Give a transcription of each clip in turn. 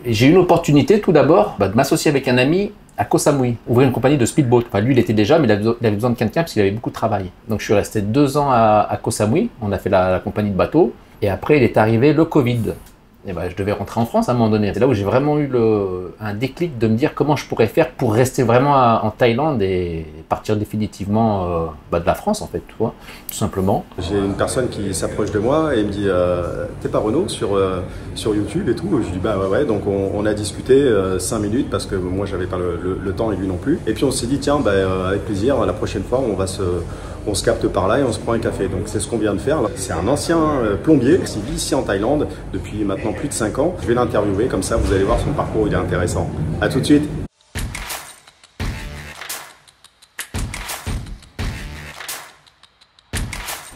Et j'ai eu une opportunité tout d'abord de m'associer avec un ami à Koh Samui, ouvrir une compagnie de speedboat. Enfin, lui, il était déjà, mais il avait besoin de quelqu'un parce qu'il avait beaucoup de travail. Donc, je suis resté 2 ans à Koh Samui. On a fait la compagnie de bateau. Et après, il est arrivé le Covid. Et ben, je devais rentrer en France à un moment donné. C'est là où j'ai vraiment eu un déclic de me dire comment je pourrais faire pour rester vraiment en Thaïlande et partir définitivement de la France, en fait, tu vois, tout simplement. J'ai une personne qui s'approche de moi et me dit t'es pas Renaud sur YouTube et tout. Je dis bah ouais. Donc on a discuté 5 minutes parce que moi j'avais pas le temps et lui non plus. Et puis on s'est dit tiens avec plaisir, la prochaine fois on se capte par là et on se prend un café. Donc c'est ce qu'on vient de faire. C'est un ancien plombier qui vit ici en Thaïlande depuis maintenant plus de 5 ans. Je vais l'interviewer, comme ça vous allez voir son parcours, il est intéressant. À tout de suite.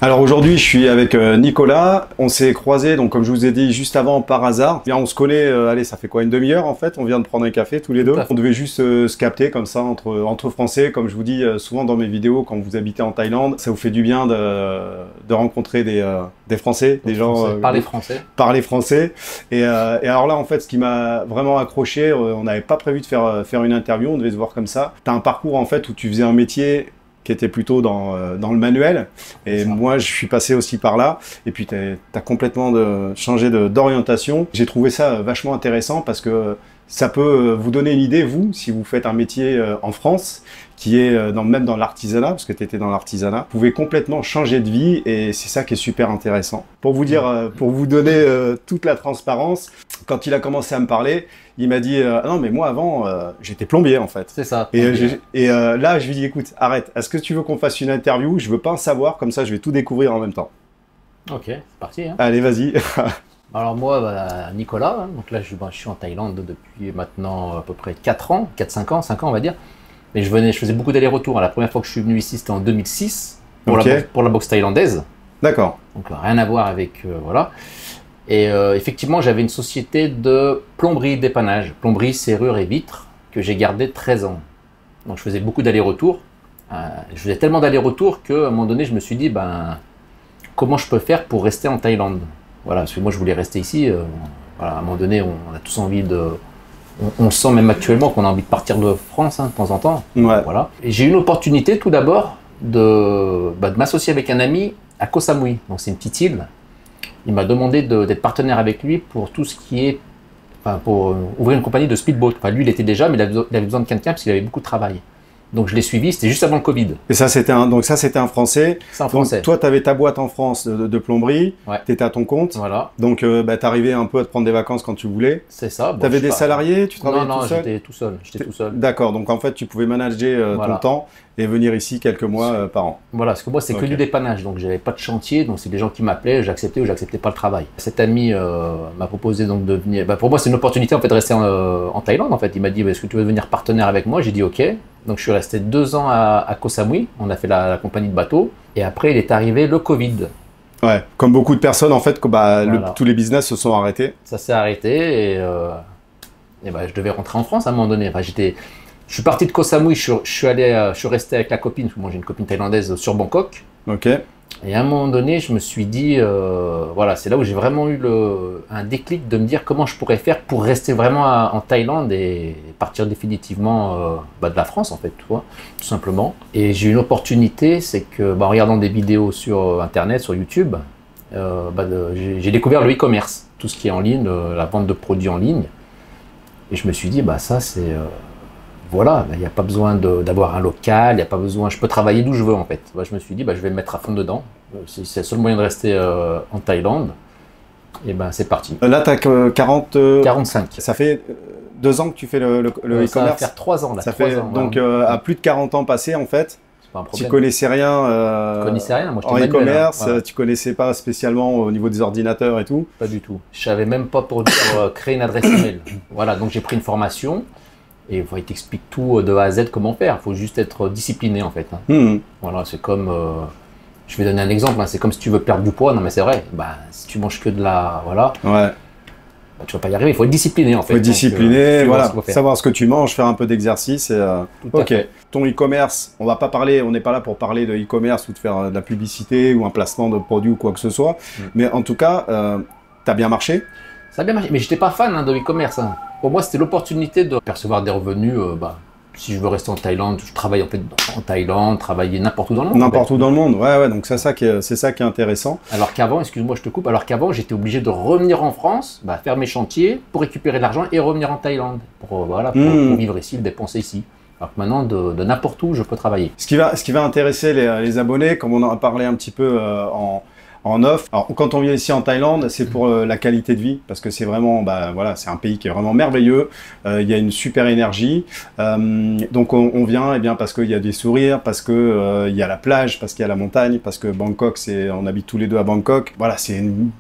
Alors aujourd'hui, je suis avec Nicolas. On s'est croisés, donc comme je vous ai dit juste avant, par hasard. Bien, on se connaît, allez, ça fait quoi, une demi-heure en fait. On vient de prendre un café tous les deux. On devait juste se capter comme ça entre Français. Comme je vous dis souvent dans mes vidéos, quand vous habitez en Thaïlande, ça vous fait du bien de rencontrer des Français, des gens... Parler français. Parler français. Et alors là, en fait, ce qui m'a vraiment accroché, on n'avait pas prévu de faire une interview, on devait se voir comme ça. Tu as un parcours en fait où tu faisais un métier qui était plutôt dans le manuel. Et moi, je suis passé aussi par là. Et puis, tu as complètement changé d'orientation. J'ai trouvé ça vachement intéressant parce que ça peut vous donner une idée, vous, si vous faites un métier en France, qui est même dans l'artisanat, parce que tu étais dans l'artisanat, vous pouvez complètement changer de vie et c'est ça qui est super intéressant. Pour vous dire, pour vous donner toute la transparence, quand il a commencé à me parler, il m'a dit ah non mais moi avant j'étais plombier en fait. C'est ça. Et là je lui dis écoute arrête, est-ce que tu veux qu'on fasse une interview? Je veux pas en savoir, comme ça je vais tout découvrir en même temps. Ok, c'est parti. Hein. Allez vas-y. Alors moi, Nicolas, donc là je suis en Thaïlande depuis maintenant à peu près 4 ans, 5 ans on va dire. Mais je faisais beaucoup d'allers-retours. La première fois que je suis venu ici c'était en 2006 pour la boxe thaïlandaise. D'accord. Donc rien à voir avec voilà. Et effectivement, j'avais une société de plomberie dépannage, plomberie, serrure et vitres, que j'ai gardé 13 ans. Donc je faisais beaucoup d'allers-retours. Je faisais tellement d'allers-retours qu'à un moment donné, je me suis dit, comment je peux faire pour rester en Thaïlande? Voilà, parce que moi, je voulais rester ici. Voilà, à un moment donné, on a tous envie de... On le sent même actuellement qu'on a envie de partir de France de temps en temps. Ouais. Voilà. Et j'ai eu une opportunité tout d'abord de m'associer avec un ami à Koh Samui. Donc c'est une petite île. Il m'a demandé d'être partenaire avec lui pour tout ce qui est, pour ouvrir une compagnie de speedboat. Enfin, lui, il était déjà, mais il avait besoin de quelqu'un parce qu'il avait beaucoup de travail. Donc je l'ai suivi, c'était juste avant le Covid. Et ça, c'était un Français. C'est un Français. Donc, toi, tu avais ta boîte en France de plomberie, ouais. Tu étais à ton compte. Voilà. Donc tu arrivais un peu à te prendre des vacances quand tu voulais. C'est ça. Tu avais des salariés, tu travaillais tout seul? Non, j'étais tout seul. D'accord, donc en fait, tu pouvais manager ton temps et venir ici quelques mois par an. Voilà, parce que moi, c'est que du dépannage, donc j'avais pas de chantier, donc c'est des gens qui m'appelaient, j'acceptais ou j'acceptais pas le travail. Cet ami m'a proposé donc de venir. Pour moi, c'est une opportunité en fait de rester en Thaïlande. En fait, il m'a dit est-ce que tu veux devenir partenaire avec moi? J'ai dit ok. Donc je suis resté 2 ans à Koh Samui. On a fait la compagnie de bateau. Et après, il est arrivé le Covid. Ouais, comme beaucoup de personnes en fait, tous les business se sont arrêtés. Ça s'est arrêté et je devais rentrer en France à un moment donné. Je suis parti de Koh Samui, je suis resté avec la copine, parce que moi j'ai une copine thaïlandaise sur Bangkok. Ok. Et à un moment donné, je me suis dit, voilà, c'est là où j'ai vraiment eu un déclic de me dire comment je pourrais faire pour rester vraiment en Thaïlande et partir définitivement de la France, en fait, tu vois, tout simplement. Et j'ai eu une opportunité, c'est que, en regardant des vidéos sur Internet, sur YouTube, j'ai découvert le e-commerce, tout ce qui est en ligne, la vente de produits en ligne. Et je me suis dit, ça c'est... voilà, il n'y a pas besoin d'avoir un local, il n'y a pas besoin, je peux travailler d'où je veux en fait. Je me suis dit, je vais me mettre à fond dedans. C'est le seul moyen de rester en Thaïlande. Et c'est parti. Là, tu as 45. Ça fait 2 ans que tu fais le e-commerce? Ça va faire 3 ans là. Ça fait donc à plus de 40 ans passés en fait. Pas un problème. Tu connaissais rien, moi, en e-commerce, tu connaissais pas spécialement au niveau des ordinateurs et tout? Pas du tout. Je savais même pas pour dire créer une adresse email. Voilà, donc j'ai pris une formation. Et il t'explique tout de A à Z comment faire. Il faut juste être discipliné en fait. Voilà, c'est comme, je vais donner un exemple. C'est comme si tu veux perdre du poids. Non mais c'est vrai. Si tu manges que de la, voilà. Ouais. Tu vas pas y arriver. Il faut être discipliné en fait. Il faut être discipliné. Voilà. Savoir ce que tu manges, faire un peu d'exercice. Ok. Ton e-commerce, on va pas parler. On n'est pas là pour parler de e-commerce ou de faire de la publicité ou un placement de produit ou quoi que ce soit. Mais en tout cas, tu as bien marché. Ça a bien marché. Mais j'étais pas fan de e-commerce. Pour moi, c'était l'opportunité de percevoir des revenus. Si je veux rester en Thaïlande, je travaille en fait en Thaïlande, travailler n'importe où dans le monde. N'importe où dans le monde, ouais, donc c'est ça qui est intéressant. Alors qu'avant, excuse-moi, je te coupe, alors qu'avant, j'étais obligé de revenir en France, faire mes chantiers pour récupérer de l'argent et revenir en Thaïlande pour vivre ici, le dépenser ici. Alors que maintenant, de n'importe où, je peux travailler. Ce qui va intéresser les abonnés, comme on en a parlé un petit peu en off. Alors, quand on vient ici en Thaïlande, c'est pour la qualité de vie, parce que c'est vraiment, voilà, c'est un pays qui est vraiment merveilleux. Il y a une super énergie. Donc on vient, bien parce qu'il y a des sourires, parce que il y a la plage, parce qu'il y a la montagne, parce que Bangkok, on habite tous les deux à Bangkok. Voilà, c'est une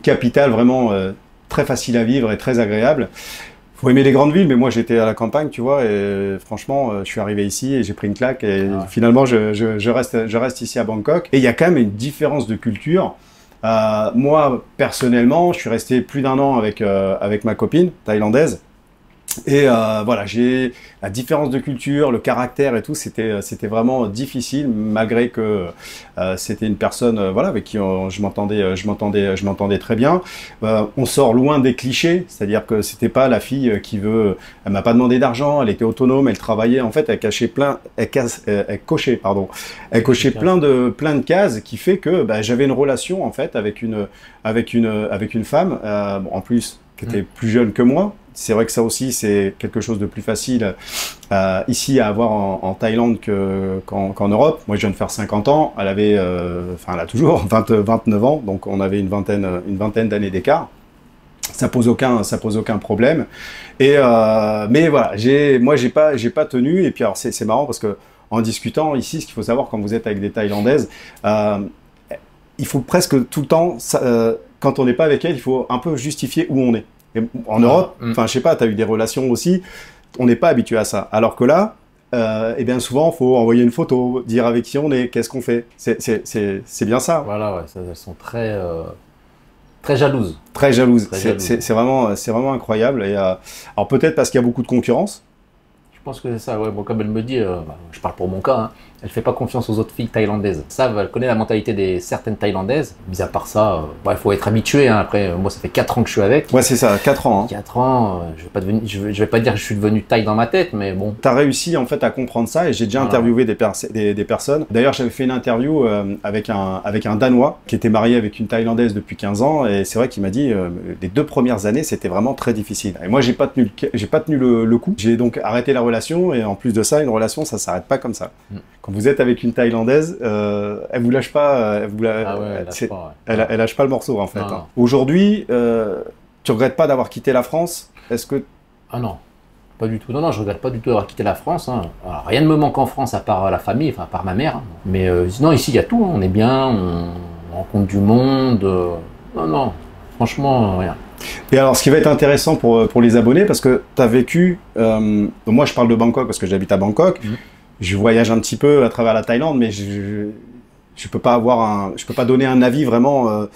capitale vraiment très facile à vivre et très agréable. Faut aimer les grandes villes, mais moi j'étais à la campagne, tu vois, et franchement, je suis arrivé ici et j'ai pris une claque et finalement je reste ici à Bangkok. Et il y a quand même une différence de culture. Moi, personnellement, je suis resté plus d'1 an avec ma copine thaïlandaise. Et voilà, j'ai la différence de culture, le caractère et tout, c'était vraiment difficile, malgré que c'était une personne voilà, avec qui je m'entendais très bien. On sort loin des clichés, c'est-à-dire que c'était pas la fille qui veut, elle m'a pas demandé d'argent, elle était autonome, elle travaillait, en fait, elle cochait plein de cases, qui fait que j'avais une relation en fait avec une femme, en plus qui était plus jeune que moi. C'est vrai que ça aussi, c'est quelque chose de plus facile ici à avoir en Thaïlande qu'en Europe. Moi, je viens de faire 50 ans. Elle avait, elle a toujours 29 ans. Donc, on avait une vingtaine d'années d'écart. Ça pose aucun problème. Et, mais voilà, moi, j'ai pas tenu. Et puis, alors, c'est marrant parce que en discutant ici, ce qu'il faut savoir quand vous êtes avec des Thaïlandaises, il faut presque tout le temps, quand on n'est pas avec elles, il faut un peu justifier où on est. Et en Europe, je sais pas, tu as eu des relations aussi, on n'est pas habitué à ça. Alors que là, eh bien souvent, il faut envoyer une photo, dire avec qui on est, qu'est-ce qu'on fait. C'est bien ça. Voilà, ouais, elles sont très jalouses. Très jalouses. C'est vraiment incroyable. Et, alors peut-être parce qu'il y a beaucoup de concurrence. Je pense que c'est ça, ouais. Bon, comme elle me dit, je parle pour mon cas, hein, elle fait pas confiance aux autres filles thaïlandaises. Ça, elle connaît la mentalité des certaines thaïlandaises. Mis à part ça, il faut être habitué. Hein. Après, moi, ça fait 4 ans que je suis avec. Ouais, c'est ça, 4 ans. Hein. 4 ans, je vais pas dire que je suis devenu thaï dans ma tête, mais bon. Tu as réussi en fait à comprendre ça et j'ai déjà interviewé des personnes. D'ailleurs, j'avais fait une interview avec un Danois qui était marié avec une Thaïlandaise depuis 15 ans et c'est vrai qu'il m'a dit les 2 premières années, c'était vraiment très difficile. Et moi, j'ai pas tenu le coup. J'ai donc arrêté la relation et en plus de ça, une relation, ça s'arrête pas comme ça. Quand vous êtes avec une Thaïlandaise, elle vous lâche pas, elle lâche pas le morceau en fait. Hein. Aujourd'hui, tu regrettes pas d'avoir quitté la France? Est-ce que Ah non, pas du tout. Non, je regrette pas du tout d'avoir quitté la France. Hein. Alors, rien ne me manque en France à part la famille, enfin à part ma mère. Hein. Mais sinon ici il y a tout. Hein. On est bien, on rencontre du monde. Non, franchement rien. Et alors, ce qui va être intéressant pour les abonnés, parce que tu as vécu, moi je parle de Bangkok parce que j'habite à Bangkok, je voyage un petit peu à travers la Thaïlande, mais je peux pas donner un avis vraiment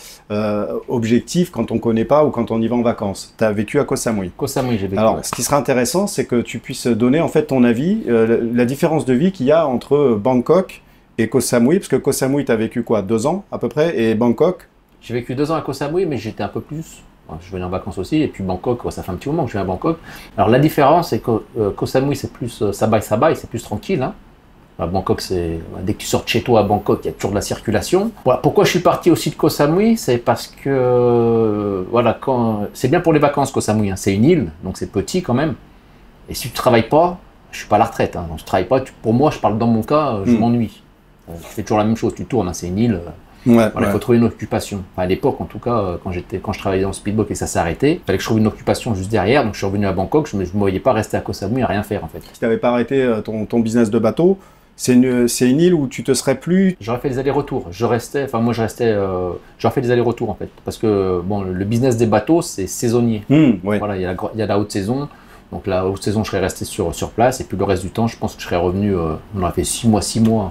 objectif quand on connaît pas ou quand on y va en vacances. Tu as vécu à Koh Samui. Koh Samui, j'ai vécu. Alors, ce qui sera intéressant, c'est que tu puisses donner en fait ton avis, la différence de vie qu'il y a entre Bangkok et Koh Samui, parce que Koh Samui, tu as vécu quoi, 2 ans à peu près, et Bangkok? J'ai vécu 2 ans à Koh Samui, mais j'étais un peu plus. Je venais en vacances aussi, et puis Bangkok, ça fait un petit moment que je viens à Bangkok. Alors la différence, c'est que Koh Samui, c'est plus sabai, c'est plus tranquille. Hein. Bangkok, dès que tu sors de chez toi à Bangkok, il y a toujours de la circulation. Voilà. Pourquoi je suis parti aussi de Koh Samui? C'est parce que c'est bien pour les vacances Koh Samui. Hein. C'est une île, donc c'est petit quand même. Et si tu travailles pas, je suis pas à la retraite. Hein. Donc, je travaille pas. Pour moi, je parle dans mon cas, je m'ennuie. Tu fais toujours la même chose. Tu tournes. Hein. C'est une île. Il faut trouver une occupation. Enfin, à l'époque, en tout cas, quand je travaillais dans le speedboat et ça s'est arrêté, il fallait que je trouve une occupation juste derrière. Donc, je suis revenu à Bangkok. Je ne me voyais pas rester à Koh Samui à rien faire, en fait. Si tu n'avais pas arrêté ton business de bateau, c'est une île où tu te serais plus... J'aurais fait des allers-retours. J'aurais fait des allers-retours, en fait. Parce que, bon, le business des bateaux, c'est saisonnier. Voilà, il y a la haute saison. Donc la haute saison, je serais resté sur place et puis le reste du temps, je pense que je serais revenu, on aurait fait 6 mois,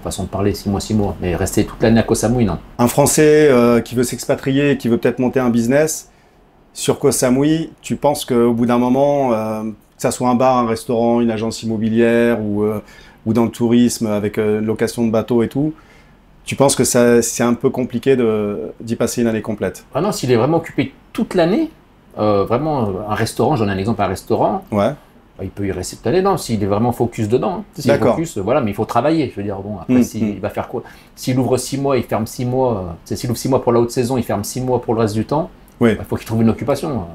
façon de parler, 6 mois. Mais rester toute l'année à Koh Samui, non. Un Français qui veut s'expatrier, qui veut peut-être monter un business, sur Koh Samui, tu penses qu'au bout d'un moment, que ça soit un bar, un restaurant, une agence immobilière ou dans le tourisme avec location de bateau et tout, tu penses que c'est un peu compliqué d'y passer une année complète? Ah non, s'il est vraiment occupé toute l'année, vraiment un restaurant, j'en ai un exemple, un restaurant, Ouais. bah, il peut y rester toute l'année dedans s'il est vraiment focus dedans. Hein. S'il est D'accord. focus, voilà, mais il faut travailler. Je veux dire, bon, après, il va faire quoi? S'il ouvre 6 mois, il ferme 6 mois. S'il ouvre 6 mois pour la haute saison, il ferme 6 mois pour le reste du temps. Oui. Il faut qu'il trouve une occupation. Alors,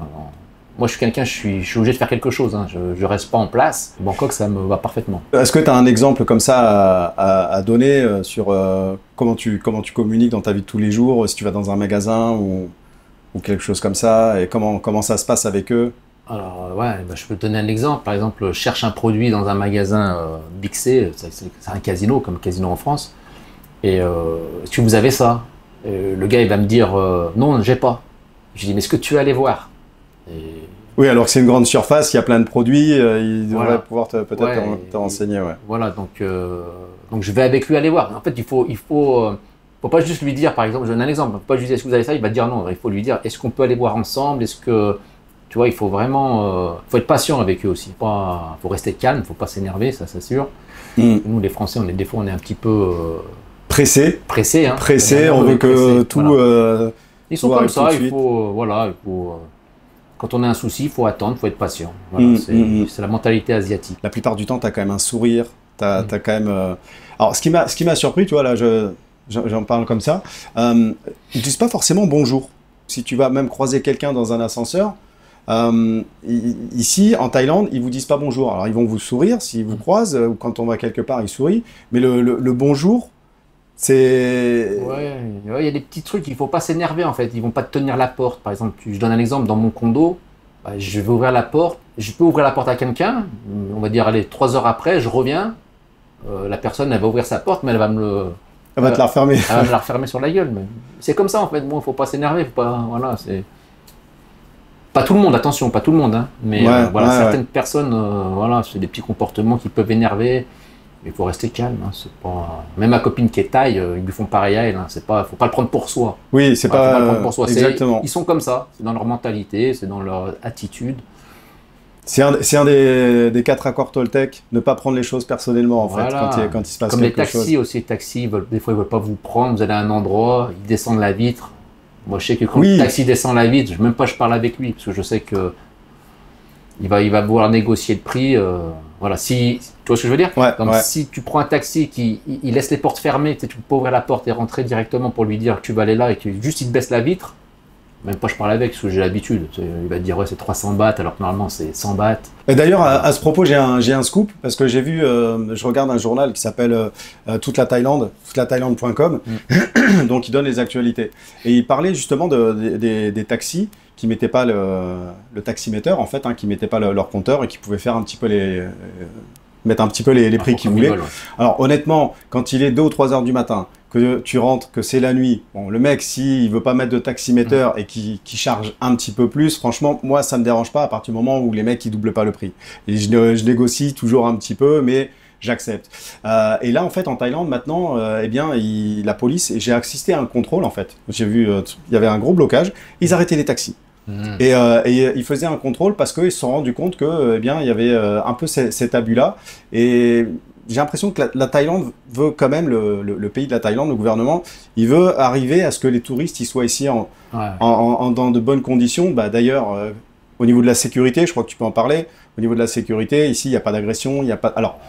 moi, je suis quelqu'un, je suis obligé de faire quelque chose. Hein. Je ne reste pas en place. Bangkok, ça me va parfaitement. Est-ce que tu as un exemple comme ça à donner sur comment tu communiques dans ta vie de tous les jours, si tu vas dans un magasin ou quelque chose comme ça, et comment ça se passe avec eux? Alors, ouais, bah, je peux te donner un exemple. Par exemple, je cherche un produit dans un magasin Big C, c'est un casino, comme casino en France. Et est-ce que vous avez ça? Le gars, il va me dire non, j'ai pas. Je dis, mais est-ce que tu vas aller voir? Et... Oui, alors que c'est une grande surface, il y a plein de produits, il devrait voilà. pouvoir peut-être te renseigner. Ouais. Voilà, donc je vais avec lui aller voir. En fait, il faut pas juste lui dire, par exemple, je donne un exemple, il ne faut pas juste dire est-ce que vous avez ça, il va dire non. Il faut lui dire est-ce qu'on peut aller voir ensemble, est-ce que, tu vois, il faut vraiment, faut être patient avec eux aussi. Faut rester calme, il ne faut pas s'énerver, ça c'est sûr. Nous, les Français, des fois, on est un petit peu pressés. Pressés, hein. Pressés, on veut que tout. Voilà. Ils sont comme ça, il faut, quand on a un souci, il faut attendre, il faut être patient. Voilà, c'est la mentalité asiatique. La plupart du temps, tu as quand même un sourire. T'as quand même. Alors, ce qui m'a surpris, tu vois, là, j'en parle comme ça. Ils disent pas forcément bonjour. Si tu vas même croiser quelqu'un dans un ascenseur, ici, en Thaïlande, ils vous disent pas bonjour. Alors, ils vont vous sourire s'ils vous croisent, ou quand on va quelque part, ils sourient. Mais le bonjour, c'est... Ouais, il y a des petits trucs, il faut pas s'énerver en fait. Ils vont pas te tenir la porte. Par exemple, je donne un exemple, dans mon condo, bah, je vais ouvrir la porte. Je peux ouvrir la porte à quelqu'un, on va dire, allez, 3 heures après, je reviens. La personne, elle va ouvrir sa porte, mais elle va Elle va te la refermer. Elle va me la refermer sur la gueule. C'est comme ça en fait. Bon, faut pas s'énerver. Voilà, c'est... Pas tout le monde, attention, pas tout le monde. Hein. Mais certaines personnes, voilà, c'est des petits comportements qui peuvent énerver. Il faut rester calme. Hein. C'est pas... Même ma copine qui est thaï, ils lui font pareil à elle. Hein. Faut pas le prendre pour soi. Oui, c'est faut pas le prendre pour soi. Exactement. Ils sont comme ça. C'est dans leur mentalité, c'est dans leur attitude. C'est un des 4 accords Toltec, ne pas prendre les choses personnellement en fait, quand il se passe comme quelque chose. Comme les taxis aussi, les taxis, des fois ils veulent pas vous prendre, vous allez à un endroit, ils descendent la vitre. Moi je sais que quand le taxi descend la vitre, même pas je parle avec lui, parce que je sais que il va vouloir négocier le prix. Voilà, tu vois ce que je veux dire? Si tu prends un taxi il laisse les portes fermées, tu peux ouvrir la porte et rentrer directement pour lui dire que tu vas aller là et que juste il te baisse la vitre. Même pas je parle avec, parce que j'ai l'habitude. Il va te dire ouais c'est 300 bahts alors que normalement c'est 100 bahts. Et d'ailleurs à ce propos j'ai un scoop parce que j'ai vu, je regarde un journal qui s'appelle Toute la Thaïlande, toutelathaïlande.com, donc il donne les actualités. Et il parlait justement des taxis qui mettaient pas le taximéteur en fait, hein, qui mettaient pas leur compteur et qui pouvaient faire un petit peu mettre un petit peu les prix qu'ils voulaient. Alors honnêtement, quand il est 2 ou 3 heures du matin, que tu rentres, que c'est la nuit, bon, le mec, s'il veut pas mettre de taximéteur et qui charge un petit peu plus, franchement, moi, ça me dérange pas à partir du moment où les mecs, ils doublent pas le prix. Et je négocie toujours un petit peu, mais j'accepte. Et là, en fait, en Thaïlande, maintenant, eh bien, la police, et j'ai assisté à un contrôle, en fait. J'ai vu, il y avait un gros blocage, ils arrêtaient les taxis. Et ils faisaient un contrôle parce qu'ils se sont rendus compte que, eh bien, il y avait un peu cet abus-là. Et j'ai l'impression que la Thaïlande veut quand même, le pays de la Thaïlande, le gouvernement, il veut arriver à ce que les touristes ils soient ici dans de bonnes conditions. Bah, d'ailleurs, au niveau de la sécurité, je crois que tu peux en parler, au niveau de la sécurité, ici, il n'y a pas d'agression, il n'y a pas... Alors,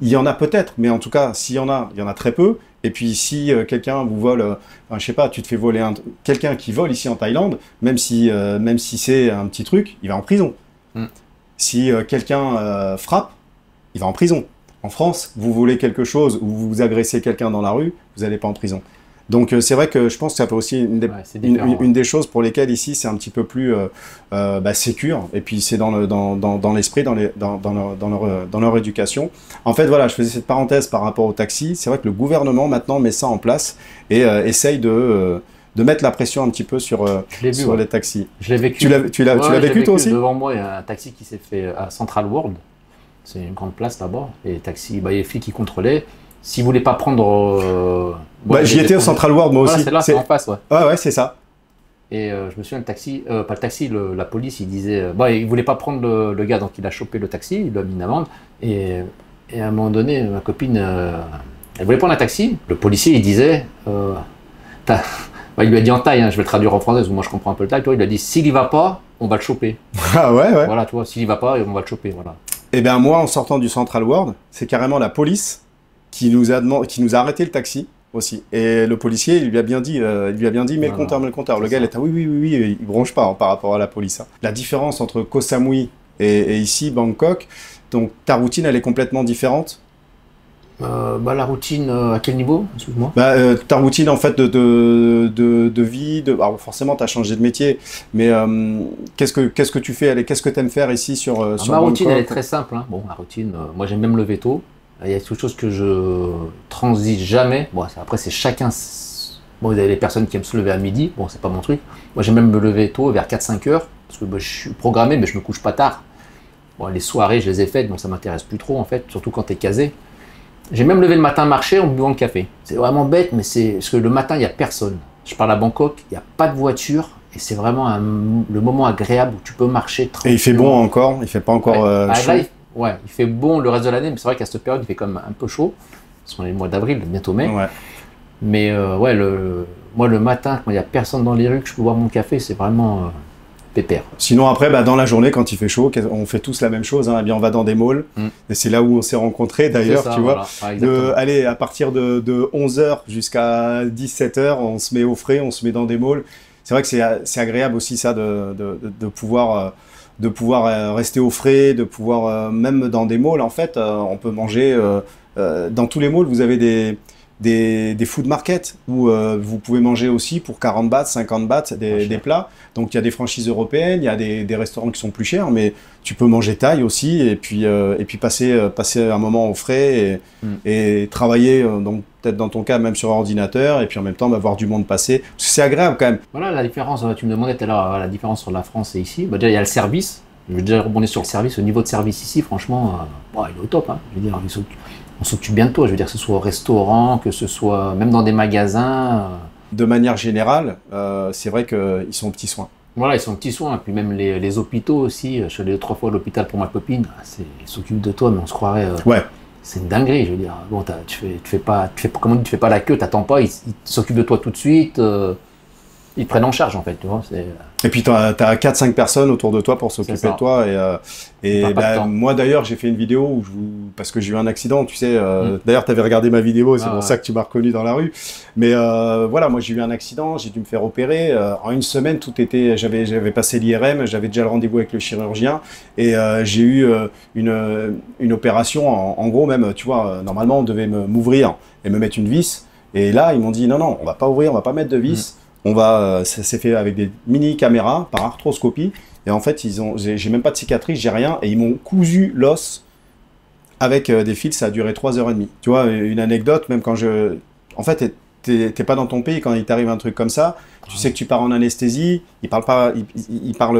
il y en a peut-être, mais en tout cas, s'il y en a, il y en a très peu. Et puis, si quelqu'un vous vole, je sais pas, tu te fais voler quelqu'un qui vole ici en Thaïlande, même si c'est un petit truc, il va en prison. Si quelqu'un frappe, il va en prison. En France, vous volez quelque chose ou vous agressez quelqu'un dans la rue, vous n'allez pas en prison. Donc c'est vrai que je pense que ça peut aussi une des choses pour lesquelles ici c'est un petit peu plus sécure. Et puis c'est dans l'esprit, dans leur éducation. En fait voilà, je faisais cette parenthèse par rapport au taxi. C'est vrai que le gouvernement maintenant met ça en place et essaye de mettre la pression un petit peu sur les taxis. Je l'ai vécu. Tu l'as vécu toi aussi? Devant moi, il y a un taxi qui s'est fait à Central World. C'est une grande place là-bas. Et les taxis, il y a les filles qui contrôlaient. Si vous voulez pas prendre... j'y étais au Central World moi aussi. C'est là, c'est en face, ouais. Ouais, c'est ça. Et je me souviens, le taxi, pas le taxi, la police, il disait... il voulait pas prendre le gars, donc il a chopé le taxi, il lui a mis une amende. Et à un moment donné, ma copine, elle voulait prendre un taxi. Le policier, il disait... il lui a dit en thaï, hein, je vais le traduire en français, parce que moi je comprends un peu le thaï. Il lui a dit, s'il y va pas, on va le choper. Ah ouais, ouais. Voilà, tu vois, s'il y va pas, on va le choper, voilà. Eh bien, moi, en sortant du Central World, c'est carrément la police qui nous a arrêté le taxi aussi. Et le policier, il lui a bien dit, mets le compteur, mets le compteur. Le gars, il était, oui, oui, oui, oui, il bronche pas par rapport à la police. Hein. La différence entre Koh Samui et ici, Bangkok, donc ta routine, elle est complètement différente. La routine, à quel niveau? Excuse-moi. Ta routine en fait de vie, alors forcément tu as changé de métier, mais qu'est-ce que tu fais, qu'est-ce que tu aimes faire ici sur Ma routine Bangkok? elle est très simple. Hein. Bon, ma routine, moi j'aime même me lever tôt. Il y a quelque chose que je transige jamais. Bon, après c'est chacun. Bon, vous avez les personnes qui aiment se lever à midi. Bon, c'est pas mon truc. Moi j'aime même me lever tôt, vers 4-5 heures, parce que je suis programmé, mais je me couche pas tard. Bon, les soirées, je les ai faites, donc ça m'intéresse plus trop en fait, surtout quand tu es casé. J'ai même levé le matin marcher en buvant le café. C'est vraiment bête, mais c'est parce que le matin, il n'y a personne. Je parle à Bangkok, il n'y a pas de voiture et c'est vraiment le moment agréable où tu peux marcher tranquillement. Et il fait bon encore, il fait pas encore chaud. Là, il fait bon le reste de l'année, mais c'est vrai qu'à cette période, il fait quand même un peu chaud. Ce sont les mois d'avril, bientôt mai. Ouais. Mais moi, le matin, quand il n'y a personne dans les rues, que je peux boire mon café, c'est vraiment pépère. Sinon après, dans la journée, quand il fait chaud, on fait tous la même chose. Hein. Eh bien, on va dans des malls. Et c'est là où on s'est rencontrés d'ailleurs, tu vois. Allez, à partir de 11h jusqu'à 17h, on se met au frais, on se met dans des malls. C'est vrai que c'est agréable aussi ça de pouvoir rester au frais, de pouvoir même dans des malls en fait, on peut manger dans tous les malls. Vous avez des food markets où vous pouvez manger aussi pour 40 bahts, 50 bahts des plats. Donc il y a des franchises européennes, il y a des restaurants qui sont plus chers, mais tu peux manger thaï aussi et puis passer un moment au frais et travailler, donc peut-être dans ton cas même sur ordinateur et puis en même temps voir du monde passer. C'est agréable quand même. Voilà la différence, tu me demandais tout à l'heure la différence entre la France et ici. Déjà il y a le service, je vais déjà rebondir sur le service, au niveau de service ici, franchement, il est au top. Hein. Je veux dire, on s'occupe bien de toi, je veux dire que ce soit au restaurant, que ce soit même dans des magasins. De manière générale, c'est vrai qu'ils sont aux petits soins. Voilà, ils sont aux petits soins. Et puis même les hôpitaux aussi. Je suis allé 3 fois à l'hôpital pour ma copine. Ils s'occupent de toi, mais on se croirait. Ouais. C'est une dinguerie, je veux dire. Bon, tu fais pas la queue, t'attends pas, ils s'occupent de toi tout de suite. Ils te prennent en charge en fait, tu vois. Et puis tu as 4-5 personnes autour de toi pour s'occuper de toi. Moi d'ailleurs j'ai fait une vidéo parce que j'ai eu un accident, tu sais. D'ailleurs tu avais regardé ma vidéo, c'est pour ça que tu m'as reconnu dans la rue. Mais voilà, moi j'ai eu un accident, j'ai dû me faire opérer. En une semaine, j'avais passé l'IRM, j'avais déjà le rendez-vous avec le chirurgien. Et j'ai eu une opération, en gros même, tu vois, normalement on devait m'ouvrir et me mettre une vis. Et là ils m'ont dit non, on va pas ouvrir, on va pas mettre de vis. Ça s'est fait avec des mini caméras par arthroscopie et en fait j'ai même pas de cicatrice, j'ai rien et ils m'ont cousu l'os avec des fils. Ça a duré 3h30. Tu vois, une anecdote, même quand en fait t'es pas dans ton pays quand il t'arrive un truc comme ça, tu sais que tu pars en anesthésie, ils parlent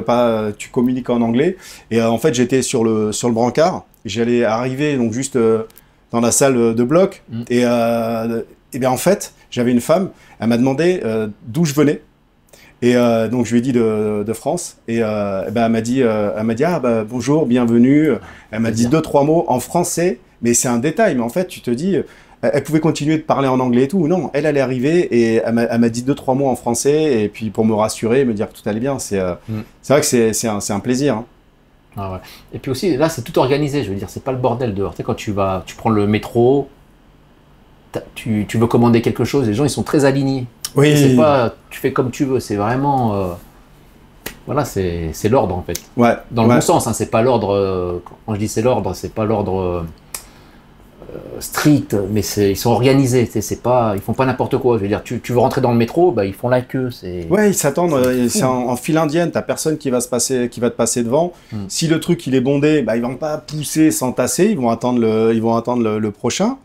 pas, tu communiques en anglais et en fait j'étais sur le brancard, j'allais arriver donc juste dans la salle de bloc et bien en fait j'avais une femme, elle m'a demandé d'où je venais. Et donc je lui ai dit de France. Et elle m'a dit bonjour, bienvenue. Elle m'a dit 2-3 mots en français, mais c'est un détail. Mais en fait, tu te dis, elle pouvait continuer de parler en anglais et tout. Non, elle allait arriver et elle m'a dit 2-3 mots en français. Et puis pour me rassurer, me dire que tout allait bien. C'est vrai que c'est un plaisir. Hein. Ah ouais. Et puis aussi, là, c'est tout organisé. Je veux dire, c'est pas le bordel dehors. Tu sais, quand tu prends le métro, tu veux commander quelque chose, les gens ils sont très alignés. Oui. C'est pas tu fais comme tu veux, c'est vraiment voilà, c'est l'ordre en fait. Ouais. Dans le bon sens, hein, c'est pas l'ordre. Quand je dis c'est l'ordre, c'est pas l'ordre strict, mais ils sont organisés. C'est pas, ils font pas n'importe quoi. Je veux dire, tu veux rentrer dans le métro, ils font la queue. Ouais, ils s'attendent. C'est en file indienne. T'as personne qui va te passer devant. Si le truc il est bondé, ils vont pas pousser, s'entasser. Ils vont attendre le prochain.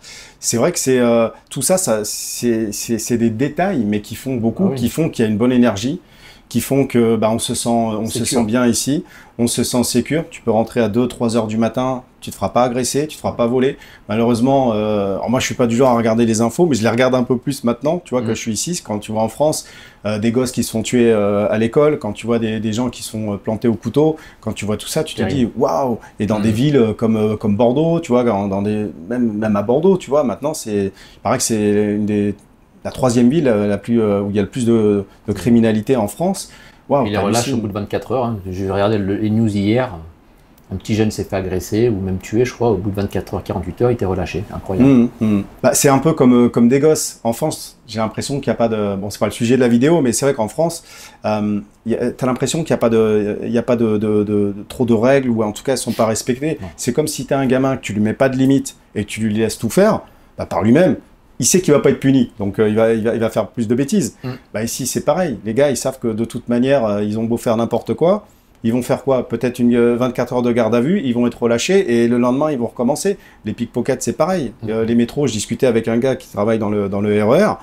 C'est vrai que c'est tout ça, c'est des détails, mais qui font beaucoup, qui font qu'il y a une bonne énergie, qui font que on se sent bien ici, on se sent sécure. Tu peux rentrer à 2-3 heures du matin, tu te feras pas agresser, tu te feras pas voler. Malheureusement, moi je suis pas du genre à regarder les infos, mais je les regarde un peu plus maintenant. Tu vois que je suis ici, quand tu vois en France des gosses qui se font tuer à l'école, quand tu vois des gens qui sont plantés au couteau, quand tu vois tout ça, tu te dis waouh. Et dans des villes comme Bordeaux, tu vois, même à Bordeaux, tu vois, maintenant il paraît que c'est la 3e ville où il y a le plus de criminalité en France. Waouh, Il les relâche au bout de 24 heures. Hein. J'ai regardé les news hier. Un petit jeune s'est fait agresser ou même tuer, je crois. Au bout de 24 heures, 48 heures, il était relâché. Incroyable. Bah, c'est un peu comme des gosses. En France, j'ai l'impression qu'il n'y a pas de... Bon, c'est pas le sujet de la vidéo, mais c'est vrai qu'en France, t'as l'impression qu'il n'y a pas trop de règles, ou en tout cas, elles ne sont pas respectées. C'est comme si tu as un gamin, que tu lui mets pas de limite et que tu lui laisses tout faire, bah, par lui-même, il sait qu'il va pas être puni, donc il va faire plus de bêtises. Bah, ici, c'est pareil. Les gars, ils savent que de toute manière, ils ont beau faire n'importe quoi, ils vont faire quoi? Peut-être 24 heures de garde à vue, ils vont être relâchés et le lendemain, ils vont recommencer. Les pickpockets, c'est pareil. Les métros, je discutais avec un gars qui travaille dans le RER,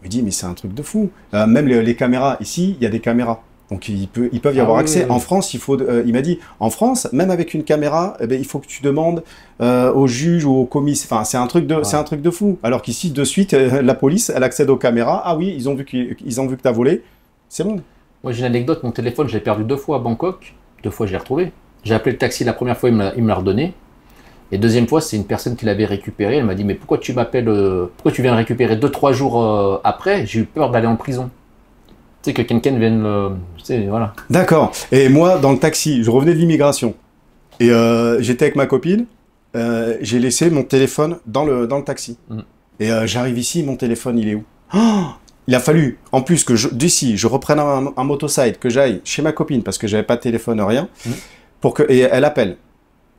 il me dit, mais c'est un truc de fou. Même les caméras, ici, il y a des caméras. Donc ils peuvent y avoir accès. En France, il m'a dit, en France, même avec une caméra, eh ben, il faut que tu demandes au juge ou au commissaire. Enfin, c'est un truc de fou. Alors qu'ici, de suite, la police, elle accède aux caméras. Ah oui, ils ont vu que tu as volé. C'est bon. Moi, j'ai une anecdote. Mon téléphone, je l'ai perdu 2 fois à Bangkok. 2 fois, je l'ai retrouvé. J'ai appelé le taxi la première fois, il me l'a redonné. Et deuxième fois, c'est une personne qui l'avait récupéré. Elle m'a dit, mais pourquoi tu m'appelles, pourquoi tu viens le récupérer 2-3 jours après? J'ai eu peur d'aller en prison. Tu sais, que quelqu'un vienne tu sais, voilà. D'accord. Et moi, dans le taxi, je revenais de l'immigration. Et j'étais avec ma copine. J'ai laissé mon téléphone dans le taxi. Et j'arrive ici, mon téléphone, il est où? Oh, il a fallu, en plus, que d'ici, je reprenne un motoside, que j'aille chez ma copine, parce que j'avais pas de téléphone, rien, et elle appelle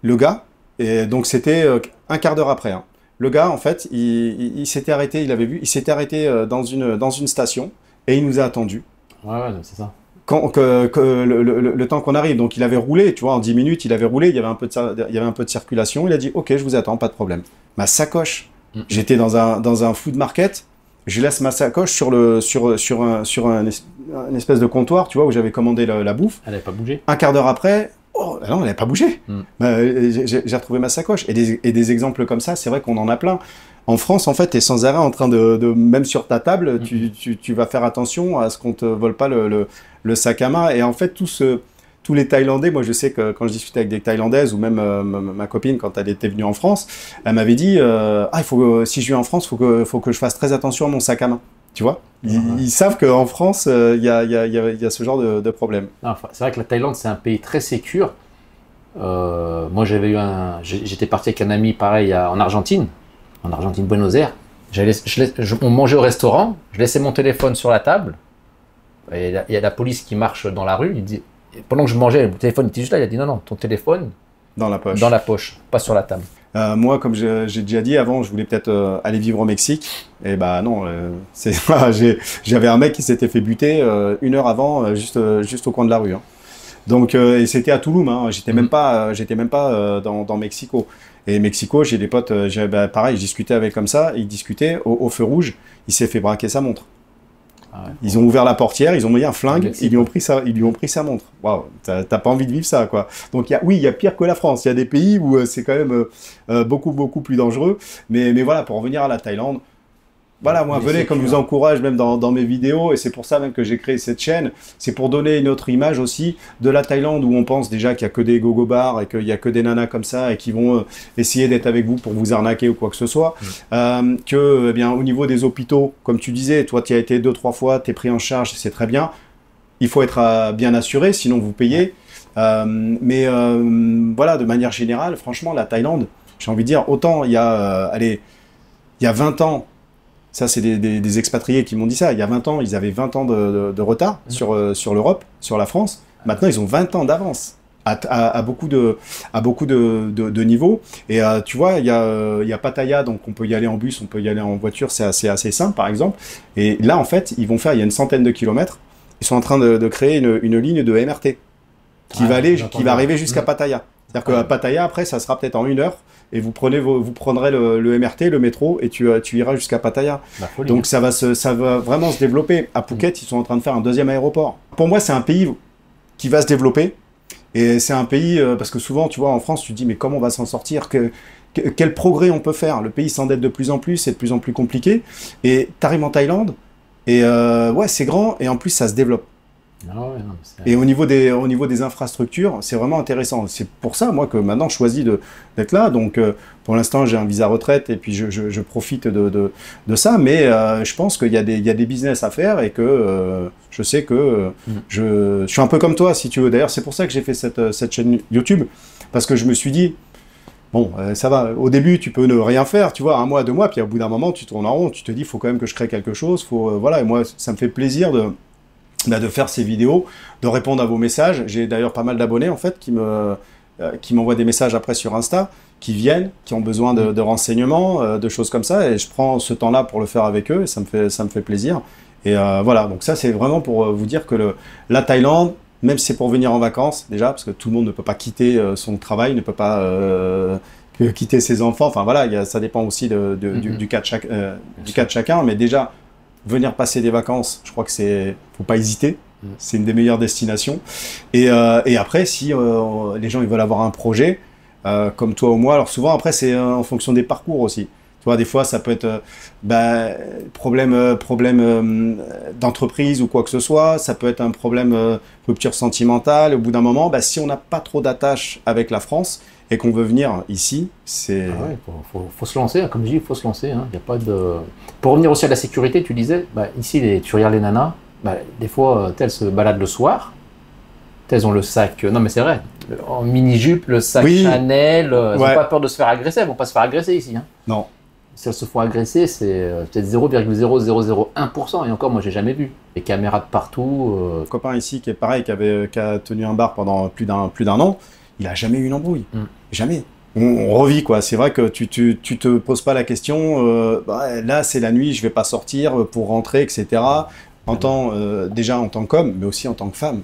le gars. Et donc, c'était un quart d'heure après. Hein. Le gars, en fait, il s'était arrêté, il avait vu, il s'était arrêté dans une station. Et il nous a attendus. Ouais, c'est ça. Le temps qu'on arrive. Donc il avait roulé, tu vois, en 10 minutes, il avait roulé, il y avait un peu de circulation. Il a dit, ok, je vous attends, pas de problème. Ma sacoche, j'étais dans un food market, je laisse ma sacoche sur un espèce de comptoir, tu vois, où j'avais commandé la bouffe. Elle n'avait pas bougé. Un quart d'heure après, oh, non, elle n'avait pas bougé. J'ai retrouvé ma sacoche. Et des exemples comme ça, c'est vrai qu'on en a plein. En France, en fait, tu es sans arrêt en train même sur ta table, tu vas faire attention à ce qu'on te vole pas le sac à main. Et en fait, tous les Thaïlandais, moi je sais que quand je discutais avec des Thaïlandaises, ou même ma copine, quand elle était venue en France, elle m'avait dit, si je viens en France, faut que je fasse très attention à mon sac à main. Tu vois, ils savent qu'en France, il y a ce genre de problème. C'est vrai que la Thaïlande, c'est un pays très sécure. Moi, j'étais parti avec un ami pareil en Argentine, Buenos Aires. On mangeait au restaurant, je laissais mon téléphone sur la table. Et il y a la police qui marche dans la rue. Il dit, pendant que je mangeais, le téléphone était juste là. Il a dit non, ton téléphone dans la poche, pas sur la table. Moi, comme j'ai déjà dit avant, je voulais peut-être aller vivre au Mexique. Et bah non, j'avais un mec qui s'était fait buter 1 heure avant, juste au coin de la rue. Hein. Donc, et c'était à Tulum. Hein. J'étais même pas dans Mexico. Et Mexico, j'ai des potes, pareil, je discutais avec comme ça. Il discutait au feu rouge. Il s'est fait braquer sa montre. Ah ouais. Ils ont ouvert la portière, ils ont mis un flingue, ils lui ont pris sa montre. Waouh, t'as pas envie de vivre ça, quoi. Donc il y a pire que la France. Il y a des pays où c'est quand même beaucoup plus dangereux. Mais voilà, pour revenir à la Thaïlande, voilà, moi, venez, comme je vous encourage même dans mes vidéos, et c'est pour ça même que j'ai créé cette chaîne, c'est pour donner une autre image aussi de la Thaïlande, où on pense déjà qu'il n'y a que des gogo bars et qu'il n'y a que des nanas comme ça et qui vont essayer d'être avec vous pour vous arnaquer ou quoi que ce soit. Eh bien, au niveau des hôpitaux, comme tu disais, toi tu y as été 2-3 fois, tu es pris en charge, c'est très bien. Il faut être bien assuré, sinon vous payez. Voilà, de manière générale, franchement, la Thaïlande, j'ai envie de dire, autant il y a 20 ans, ça, c'est des expatriés qui m'ont dit ça. Il y a 20 ans, ils avaient 20 ans de retard sur l'Europe, sur la France. Maintenant, ils ont 20 ans d'avance à beaucoup de niveaux. Et tu vois, il y a Pattaya, donc on peut y aller en bus, on peut y aller en voiture, c'est assez simple, par exemple. Et là, en fait, il y a une centaine de kilomètres. Ils sont en train de créer une ligne de MRT qui va arriver jusqu'à Pattaya. C'est-à-dire qu'à Pattaya, après, ça sera peut-être en 1 heure. Et vous prendrez le MRT, le métro, et tu iras jusqu'à Pattaya. Donc ça va vraiment se développer. À Phuket, ils sont en train de faire un 2e aéroport. Pour moi, c'est un pays qui va se développer. Et c'est un pays, parce que souvent, tu vois, en France, tu te dis, mais comment on va s'en sortir? Quel progrès on peut faire? Le pays s'endette de plus en plus, c'est de plus en plus compliqué. Et tu arrives en Thaïlande, et ouais, c'est grand, et en plus, ça se développe. Ah ouais, non, Et au niveau des infrastructures, c'est vraiment intéressant. C'est pour ça, moi, que maintenant, je choisis d'être là. Donc, pour l'instant, j'ai un visa retraite et puis je profite de ça. Mais je pense qu'il y a des business à faire et que je sais que je suis un peu comme toi, si tu veux. D'ailleurs, c'est pour ça que j'ai fait cette chaîne YouTube. Parce que je me suis dit, bon, ça va. Au début, tu peux ne rien faire, tu vois, 1 mois, 2 mois. Puis au bout d'un moment, tu tournes en rond. Tu te dis, il faut quand même que je crée quelque chose. Voilà. Et moi, ça me fait plaisir de faire ces vidéos, de répondre à vos messages. J'ai d'ailleurs pas mal d'abonnés en fait qui m'envoient des messages après sur Insta, qui viennent, qui ont besoin de renseignements, de choses comme ça, et je prends ce temps-là pour le faire avec eux, et ça me fait plaisir. Et voilà, donc ça c'est vraiment pour vous dire que la Thaïlande, même si c'est pour venir en vacances déjà, parce que tout le monde ne peut pas quitter son travail, ne peut pas quitter ses enfants, enfin voilà, ça dépend aussi du cas de chacun, mais déjà venir passer des vacances, je crois que faut pas hésiter. C'est une des meilleures destinations. Et après, si les gens ils veulent avoir un projet, comme toi ou moi, alors souvent après c'est en fonction des parcours aussi. Tu vois, des fois ça peut être problème d'entreprise ou quoi que ce soit, ça peut être un problème rupture sentimentale. Au bout d'un moment, si on n'a pas trop d'attache avec la France et qu'on veut venir ici, c'est... Ah ouais, faut se lancer, hein. Comme je dis, il faut se lancer. Hein. Y a pas de... Pour revenir aussi à la sécurité, tu disais, ici, tu regardes les nanas, des fois, elles se baladent le soir, elles ont le sac, non mais c'est vrai, en mini-jupe, le sac Chanel, elles n'ont pas peur de se faire agresser, elles vont pas se faire agresser ici. Hein. Non. Si elles se font agresser, c'est peut-être 0,0001%, et encore, moi, j'ai jamais vu. Les caméras de partout. Un copain ici qui est pareil, qui a tenu un bar pendant plus d'un an, il a jamais eu une embrouille. Jamais. On revit quoi. C'est vrai que tu te poses pas la question. Là c'est la nuit, je vais pas sortir pour rentrer, etc. Déjà en tant qu'homme, mais aussi en tant que femme.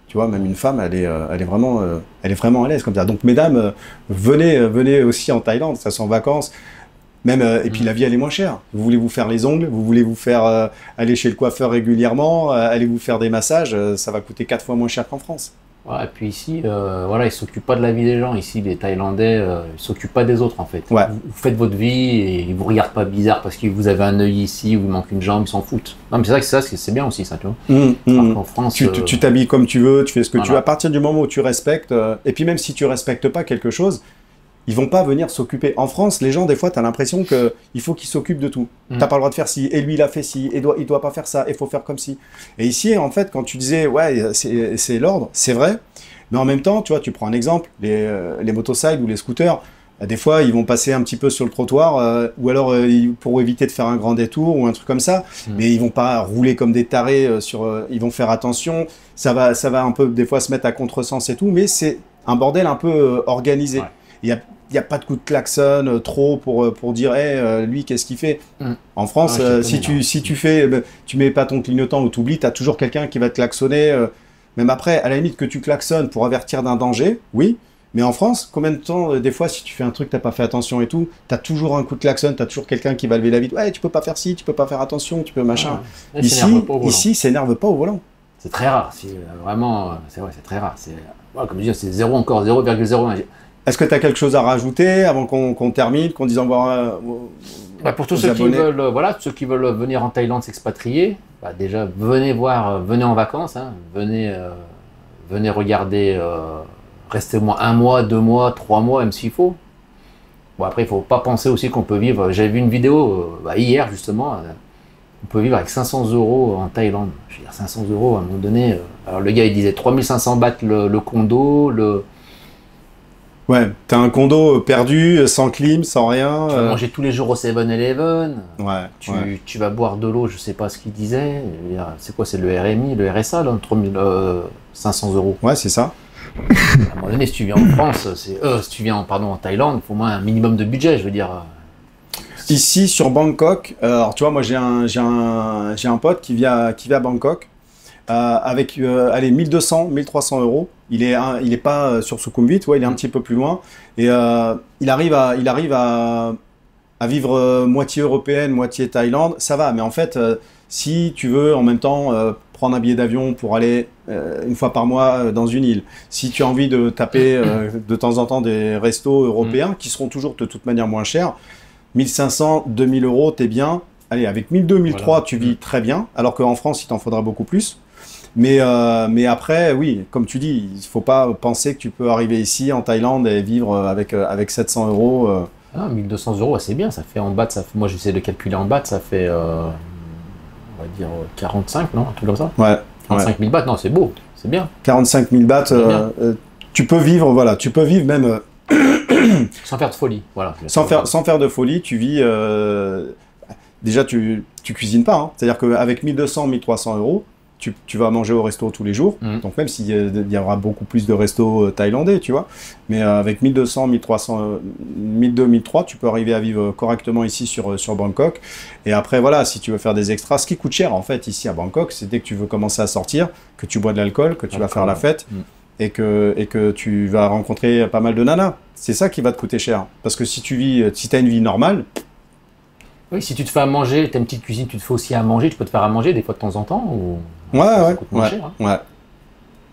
Tu vois, même une femme, elle est vraiment à l'aise comme ça. Donc mesdames, venez aussi en Thaïlande, ça sont en vacances. Même et puis la vie elle est moins chère. Vous voulez vous faire les ongles, vous voulez vous faire aller chez le coiffeur régulièrement, allez vous faire des massages, ça va coûter 4 fois moins cher qu'en France. Ouais, et puis ici, voilà, ils s'occupent pas de la vie des gens. Ici, les Thaïlandais, ils s'occupent pas des autres en fait. Ouais. Vous faites votre vie et ils vous regardent pas bizarre parce que vous avez un œil ici, vous manque une jambe, ils s'en foutent. Non, mais c'est vrai que c'est bien aussi ça, tu vois. Alors qu'en France, tu t'habilles comme tu veux, tu fais ce que tu veux. À partir du moment où tu respectes, et puis même si tu respectes pas quelque chose, ils vont pas venir s'occuper. En France, les gens, des fois, tu as l'impression qu'il faut qu'ils s'occupent de tout. T'as pas le droit de faire ci, et lui, il a fait ci, et il doit pas faire ça, il faut faire comme ci. Et ici, en fait, quand tu disais, ouais, c'est l'ordre, c'est vrai, mais en même temps, tu vois, tu prends un exemple, les motocycles ou les scooters, des fois, ils vont passer un petit peu sur le trottoir, ou alors pour éviter de faire un grand détour ou un truc comme ça, mais ils vont pas rouler comme des tarés, ils vont faire attention, ça va un peu, des fois, se mettre à contresens et tout, mais c'est un bordel un peu organisé. Ouais. Il n'y a pas de coup de klaxon trop pour dire hey, lui qu'est-ce qu'il fait. En France, si tu mets pas ton clignotant ou t'oublies, tu as toujours quelqu'un qui va te klaxonner. Même après, à la limite que tu klaxonnes pour avertir d'un danger, oui. Mais en France, combien de temps, des fois, si tu fais un truc, t'as pas fait attention et tout, t'as toujours un coup de klaxon, t'as toujours quelqu'un qui va lever la vitre. Ouais, tu peux pas faire ci, tu peux pas faire attention, tu peux machin. Ici, s'énerve pas au volant. C'est très rare. Vraiment, c'est vrai, c'est très rare. Voilà, comme je dis, c'est 0,01. Est-ce que tu as quelque chose à rajouter avant qu'on termine, qu'on dise au revoir pour tous ceux qui veulent venir en Thaïlande s'expatrier, déjà venez en vacances, hein, venez regarder, restez au moins 1 mois, 2 mois, 3 mois, même s'il faut. Bon après il faut pas penser aussi qu'on peut vivre. J'avais vu une vidéo hier justement. On peut vivre avec 500 € en Thaïlande. Je veux dire 500 € à un moment donné. Alors le gars il disait 3500 bahts le condo, Ouais, t'as un condo perdu, sans clim, sans rien. Tu vas manger tous les jours au 7-Eleven. Ouais, tu vas boire de l'eau, je sais pas ce qu'il disait. C'est quoi, c'est le RMI, le RSA, là, 3500 €. Ouais, c'est ça. À un moment donné, si tu viens en France, si tu viens en Thaïlande, il faut au moins un minimum de budget, je veux dire. Ici, sur Bangkok, alors tu vois, moi j'ai un pote qui vit à Bangkok. Avec 1200, 1300 €. Il est pas sur Sukhumvit, ouais, il est un petit peu plus loin. Et il arrive à vivre moitié européenne, moitié Thaïlande, ça va. Mais en fait, si tu veux en même temps prendre un billet d'avion pour aller 1 fois par mois dans une île, si tu as envie de taper de temps en temps des restos européens qui seront toujours de toute manière moins chers, 1500, 2000 €, t'es bien. Allez, avec 1200, 1300, tu vis très bien, alors qu'en France, il t'en faudra beaucoup plus. Mais après, oui, comme tu dis, il faut pas penser que tu peux arriver ici en Thaïlande et vivre avec 700 euros. Ah, 1200 euros, c'est bien. Ça fait en baht, moi j'essaie de calculer en baht, ça fait, on va dire 45, non? Un truc comme ça. Ouais. 45 000 bahts, non, c'est beau, c'est bien. 45 000 bahts, tu peux vivre, voilà, tu peux vivre même Sans faire de folie, voilà. sans faire de folie, tu vis. Déjà, tu cuisines pas, hein. C'est-à-dire qu'avec 1200, 1300 euros, tu vas manger au resto tous les jours. Donc même s'il y aura beaucoup plus de restos thaïlandais, tu vois. Mais avec 1200, 1300, 1200, 1300, tu peux arriver à vivre correctement ici sur Bangkok. Et après, voilà, si tu veux faire des extras, ce qui coûte cher en fait ici à Bangkok, c'est dès que tu veux commencer à sortir, que tu bois de l'alcool, que tu vas faire la fête. Et que tu vas rencontrer pas mal de nanas. C'est ça qui va te coûter cher. Parce que si tu as une vie normale... Oui, si tu te fais à manger, tu as une petite cuisine, tu te fais aussi à manger, tu peux te faire à manger des fois de temps en temps ou... ça coûte moins cher, hein.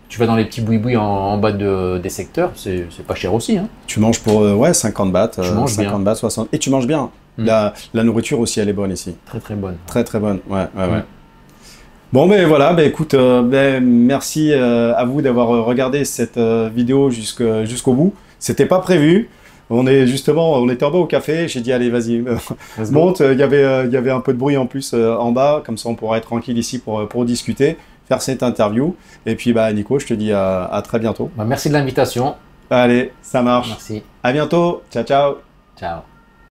Tu vas dans les petits boui-boui en bas des secteurs, c'est pas cher aussi. Hein. Tu manges pour 50 bahts, 50 bahts, 60. Et tu manges bien. La nourriture aussi, elle est bonne ici. Très très bonne. Très très bonne, ouais. Bon, ben voilà, écoute, merci à vous d'avoir regardé cette vidéo jusqu'au bout. C'était pas prévu. On était en bas au café. J'ai dit, allez, vas-y, monte. Il y avait un peu de bruit en plus en bas. Comme ça, on pourra être tranquille ici pour discuter, faire cette interview. Et puis, Nico, je te dis à très bientôt. Merci de l'invitation. Allez, ça marche. Merci. À bientôt. Ciao, ciao. Ciao.